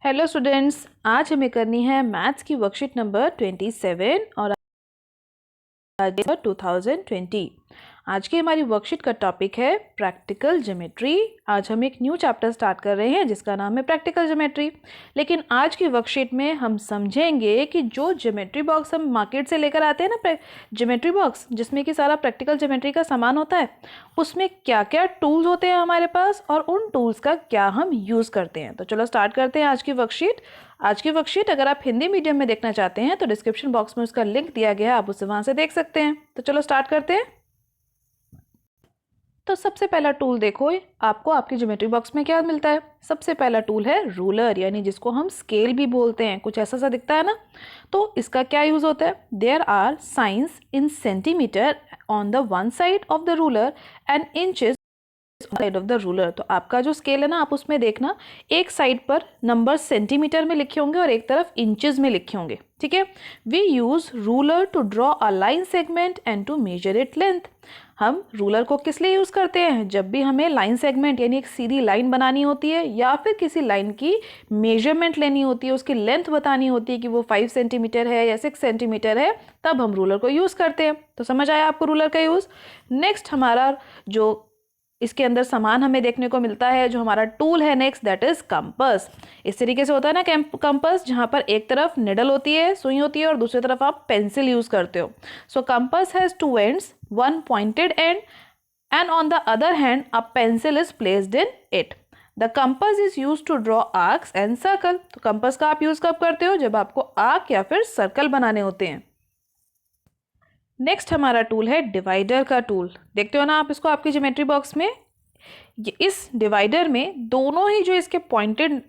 Hello students, आज हमें करनी है मैथ्स की वर्कशीट नंबर 27 और आज 2020। आज की हमारी वर्कशीट का टॉपिक है प्रैक्टिकल ज्योमेट्री। आज हम एक न्यू चैप्टर स्टार्ट कर रहे हैं जिसका नाम है प्रैक्टिकल ज्योमेट्री। लेकिन आज की वर्कशीट में हम समझेंगे कि जो ज्योमेट्री बॉक्स हम मार्केट से लेकर आते हैं ना, ज्योमेट्री बॉक्स जिसमें कि सारा प्रैक्टिकल ज्योमेट्री का सामान होता है, उसमें क्या क्या टूल्स होते हैं हमारे पास और उन टूल्स का क्या हम यूज़ करते हैं। तो चलो स्टार्ट करते हैं आज की वर्कशीट। आज की वर्कशीट अगर आप हिंदी मीडियम में देखना चाहते हैं तो डिस्क्रिप्शन बॉक्स में उसका लिंक दिया गया है, आप उसे वहां से देख सकते हैं। तो चलो स्टार्ट करते हैं। तो सबसे पहला टूल देखो, आपको आपकी ज्योमेट्री बॉक्स में क्या मिलता है। सबसे पहला टूल है रूलर, यानी जिसको हम स्केल भी बोलते हैं। कुछ ऐसा सा दिखता है ना। तो इसका क्या यूज होता है। There are science in centimeter on the one side of the ruler and inches side of the ruler. तो आपका जो स्केल है ना, आप उसमें देखना एक साइड पर नंबर सेंटीमीटर में लिखे होंगे और एक तरफ इंचेस में लिखे होंगे। ठीक है। We use ruler to draw a line segment and to measure it length. हम रूलर को किस लिए यूज करते हैं। जब भी हमें लाइन सेगमेंट यानी एक सीधी लाइन बनानी होती है या फिर किसी लाइन की मेजरमेंट लेनी होती है, उसकी लेंथ बतानी होती है कि वो 5 सेंटीमीटर है या 6 सेंटीमीटर है, तब हम रूलर को यूज करते हैं। तो समझ आया आपको रूलर का यूज। नेक्स्ट हमारा जो इसके अंदर सामान हमें देखने को मिलता है, जो हमारा टूल है नेक्स्ट, दैट इज कंपास। इस तरीके से होता है ना कंपास, जहां पर एक तरफ निडल होती है, सुई होती है, और दूसरी तरफ आप पेंसिल यूज करते हो। So compass has two ends, one pointed end and on the other hand a pencil is placed in it. The compass is use to draw arcs and circle. तो कंपास का आप use कब करते हो, जब आपको आर्क या फिर सर्कल बनाने होते हैं। नेक्स्ट हमारा टूल है डिवाइडर का टूल। देखते हो ना आप इसको आपकी ज्योमेट्री बॉक्स में। इस डिवाइडर में दोनों ही जो इसके पॉइंटेड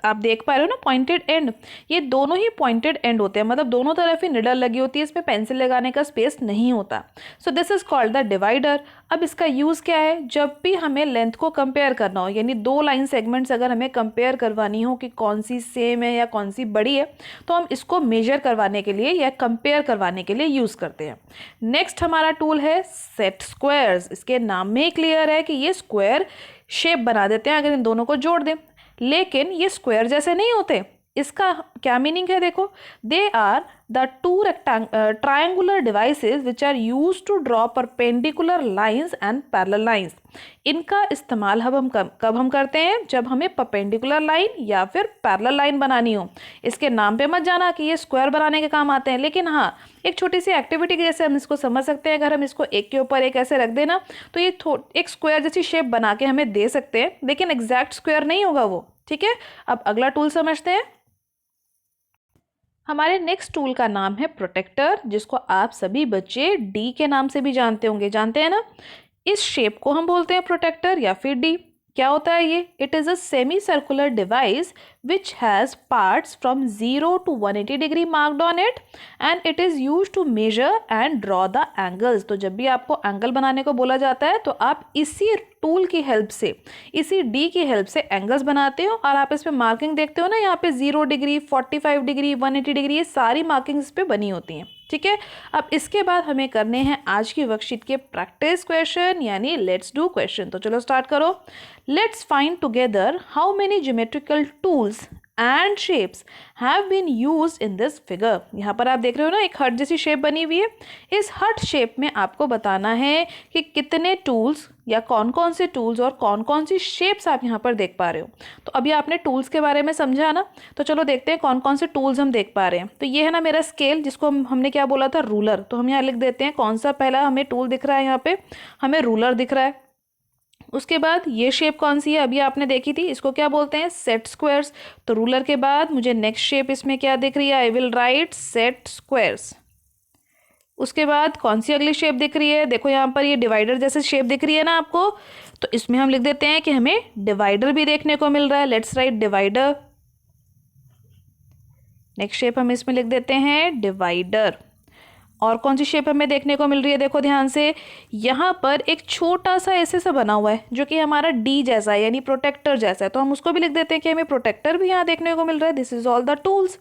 आप देख पा रहे हो ना, पॉइंटेड एंड, ये दोनों ही पॉइंटेड एंड होते हैं, मतलब दोनों तरफ ही निडल लगी होती है, इसमें पेंसिल लगाने का स्पेस नहीं होता। So this is called the divider. अब इसका यूज क्या है, जब भी हमें लेंथ को कंपेयर करना हो, यानी दो लाइन सेगमेंट्स अगर हमें कंपेयर करवानी हो कि कौन सी सेम है या कौन सी बड़ी है, तो हम इसको मेजर करवाने के लिए या कंपेयर करवाने के लिए यूज करते हैं। नेक्स्ट हमारा टूल है सेट स्क्वायर्स। इसके नाम में ही क्लियर है कि ये स्क्वायर शेप बना देते हैं अगर इन दोनों को जोड़ दें, लेकिन ये स्क्वायर जैसे नहीं होते। इसका क्या मीनिंग है, देखो, they are the two triangular devices which are use to draw perpendicular lines and parallel lines. इनका इस्तेमाल कब हम करते हैं, जब हमें परपेंडिकुलर लाइन या फिर पैरेलल लाइन बनानी हो। इसके नाम पे मत जाना कि ये स्क्वायर बनाने के काम आते हैं, लेकिन हाँ, एक छोटी सी एक्टिविटी के जैसे हम इसको समझ सकते हैं। अगर हम इसको एक के ऊपर एक ऐसे रख देना तो ये एक स्क्वायर जैसी शेप बना के हमें दे सकते हैं, लेकिन एग्जैक्ट स्क्वायर नहीं होगा वो। ठीक है। अब अगला टूल समझते हैं। हमारे नेक्स्ट टूल का नाम है प्रोटेक्टर, जिसको आप सभी बच्चे डी के नाम से भी जानते होंगे। जानते हैं ना, इस शेप को हम बोलते हैं प्रोटेक्टर या फिर डी। क्या होता है ये। It is a semi circular device which has parts from 0 to 180 degree marked on it and it is use to measure and draw the angles. तो जब भी आपको एंगल बनाने को बोला जाता है तो आप इसी टूल की हेल्प से, इसी डी की हेल्प से एंगल्स बनाते हो, और आप इस पे मार्किंग देखते हो ना, यहाँ पे 0 डिग्री, 45 डिग्री, 180 डिग्री, ये सारी मार्किंग इस पे बनी होती हैं। ठीक है। अब इसके बाद हमें करने हैं आज की वर्कशीट के प्रैक्टिस क्वेश्चन, यानी लेट्स डू क्वेश्चन। तो चलो स्टार्ट करो। Let's find together how many geometrical tools and shapes have been used in this figure. यहाँ पर आप देख रहे हो ना, एक हर्ट जैसी शेप बनी हुई है। इस हर्ट शेप में आपको बताना है कि कितने टूल्स या कौन कौन से टूल्स और कौन कौन सी शेप्स आप यहाँ पर देख पा रहे हो। तो अभी आपने टूल्स के बारे में समझा ना, तो चलो देखते हैं कौन कौन से टूल्स हम देख पा रहे हैं। तो ये है ना मेरा स्केल, जिसको हमने क्या बोला था, रूलर। तो हम यहाँ लिख देते हैं कौन सा पहला हमें टूल दिख रहा है। यहाँ पे हमें रूलर दिख रहा है। उसके बाद ये शेप कौन सी है, अभी आपने देखी थी, इसको क्या बोलते हैं, सेट स्क्वायर्स। तो रूलर के बाद मुझे नेक्स्ट शेप इसमें क्या दिख रही है, I will write set squares. उसके बाद कौन सी अगली शेप दिख रही है, देखो यहाँ पर ये डिवाइडर जैसे शेप दिख रही है ना आपको, तो इसमें हम लिख देते हैं कि हमें डिवाइडर भी देखने को मिल रहा है। Let's write divider. Next shape हम इसमें लिख देते हैं डिवाइडर। और कौन सी शेप हमें देखने को मिल रही है, देखो ध्यान से, यहाँ पर एक छोटा सा ऐसे सा बना हुआ है जो कि हमारा डी जैसा है, यानी प्रोटेक्टर जैसा है। तो हम उसको भी लिख देते हैं कि हमें प्रोटेक्टर भी यहाँ देखने को मिल रहा है। This is all the tools.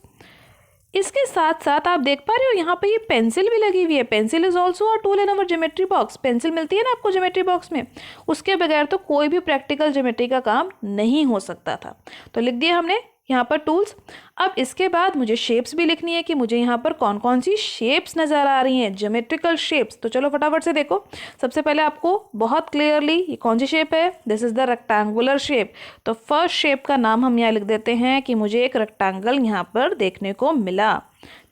इसके साथ साथ आप देख पा रहे हो यहाँ पे ये पेंसिल भी लगी हुई है। Pencil is also a tool in our geometry box. Pencil मिलती है ना आपको ज्योमेट्री बॉक्स में, उसके बगैर तो कोई भी प्रैक्टिकल ज्योमेट्री का काम नहीं हो सकता था। तो लिख दिया हमने यहाँ पर टूल्स। अब इसके बाद मुझे शेप्स भी लिखनी है कि मुझे यहाँ पर कौन कौन सी शेप्स नज़र आ रही हैं, ज्योमेट्रिकल शेप्स। तो चलो फटाफट से देखो। सबसे पहले आपको बहुत क्लियरली ये कौन सी शेप है, this is the rectangular shape. तो फर्स्ट शेप का नाम हम यहाँ लिख देते हैं कि मुझे एक रेक्टेंगल यहाँ पर देखने को मिला।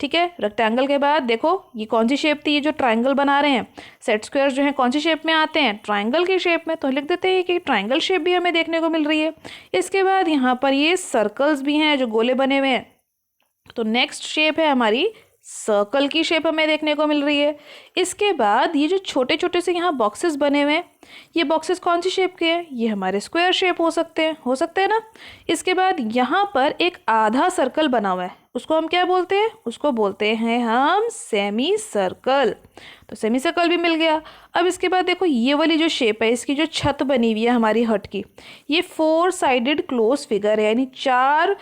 ठीक है, रेक्टेंगल के बाद देखो ये कौन सी शेप थी, ये जो ट्राइंगल बना रहे हैं, सेट स्क्वायर जो है कौन सी शेप में आते हैं, ट्राइंगल की शेप में। तो लिख देते हैं कि ट्राइंगल शेप भी हमें देखने को मिल रही है। इसके बाद यहाँ पर ये सर्कल्स भी हैं जो गोले बने हुए हैं। तो नेक्स्ट शेप है हमारी सर्कल की शेप हमें देखने को मिल रही है। इसके बाद ये जो छोटे छोटे से यहाँ बॉक्सेस बने हुए हैं, ये बॉक्सेस कौन सी शेप के हैं, ये हमारे स्क्वायर शेप हो सकते हैं ना। इसके बाद यहाँ पर एक आधा सर्कल बना हुआ है, उसको हम क्या बोलते हैं, उसको बोलते हैं हम सेमी सर्कल। तो सेमी सर्कल भी मिल गया। अब इसके बाद देखो ये वाली जो शेप है, इसकी जो छत बनी हुई है हमारी हट की, ये 4 साइडेड क्लोज फिगर है, यानी 4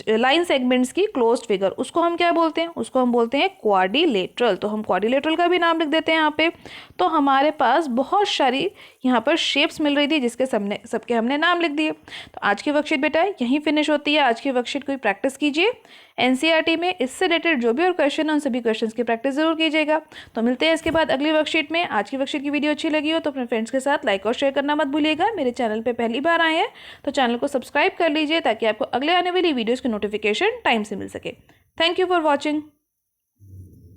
लाइन सेगमेंट्स की क्लोज फिगर। उसको हम क्या बोलते हैं, उसको हम बोलते हैं क्वाड्रिलेटरल। तो हम क्वाड्रिलेटरल का भी नाम लिख देते हैं यहाँ पे। तो हमारे पास बहुत सारी यहाँ पर शेप्स मिल रही थी जिसके सबके हमने नाम लिख दिए। तो आज की वर्कशीट बेटा यहीं फिनिश होती है। आज की वर्कशीट को प्रैक्टिस कीजिए। एनसीईआरटी में इससे रिलेटेड जो भी और क्वेश्चन है उन सभी क्वेश्चंस की प्रैक्टिस जरूर कीजिएगा। तो मिलते हैं इसके बाद अगली वर्कशीट में। आज की वर्कशीट की वीडियो अच्छी लगी हो तो अपने फ्रेंड्स के साथ लाइक और शेयर करना मत भूलिएगा। मेरे चैनल पे पहली बार आए हैं तो चैनल को सब्सक्राइब कर लीजिए ताकि आपको अगले आने वाली वीडियोज़ की नोटिफिकेशन टाइम से मिल सके। Thank you for watching.